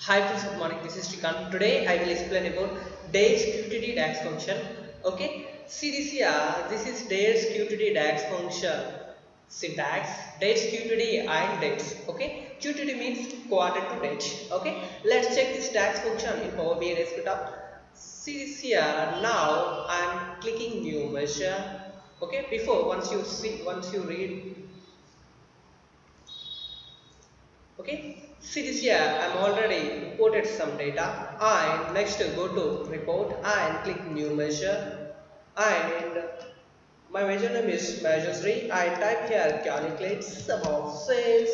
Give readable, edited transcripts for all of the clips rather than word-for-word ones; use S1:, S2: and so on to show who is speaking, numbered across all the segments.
S1: Hi friends, good morning. This is Shrikant. Today I will explain about DATESQTD DAX function. Okay, see this here. This is DATESQTD DAX function. Syntax DATESQTD and dates. Okay, QTD means quarter to date. Okay, let's check this DAX function in Power BI desktop. See this here. Now I am clicking new measure. Okay, before once you read. Okay, see this here, I'm already imported some data and next go to report and click new measure and my measure name is measure 3. I type here calculate sum of sales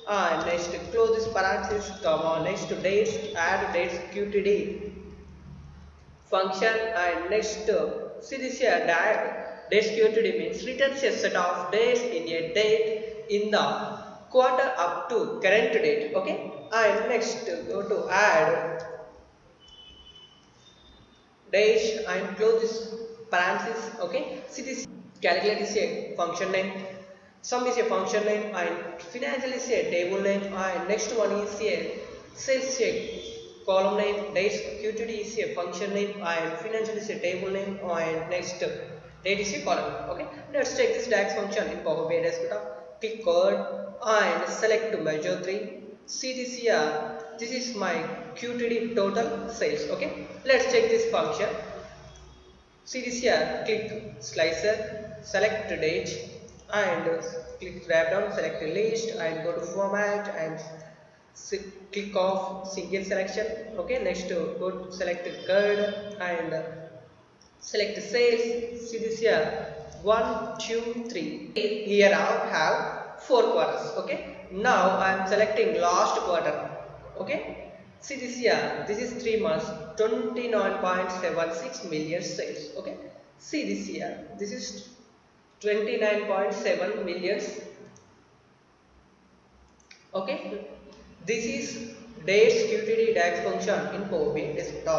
S1: and next close this parenthesis comma next to dates add dates QTD function and next see this here dates QTD means returns a set of days in a date in the quarter up to current date. Okay, and next go to add dash and close this parenthesis. Okay, see this calculate is a function name, sum is a function name and financial is a table name and next one is a sales check column name, dates QTD is a function name and financial is a table name and next date is a column. Okay, let's check this DAX function in Power BI desktop. Click code and select measure 3. See this here, this is my QTD total sales. Okay, let's check this function. See this here, click slicer, select date and click drop down, select list and go to format and click off single selection. Okay, next go to select code and select sales. See this here, 1 2 3. Here I have 4 quarters. Okay, now I am selecting last quarter. Okay, see this here, this is 3 months, 29.76 million sales. Okay, see this here, this is 29.7 millions. Okay, this is dates QTD DAX function in Power BI desktop.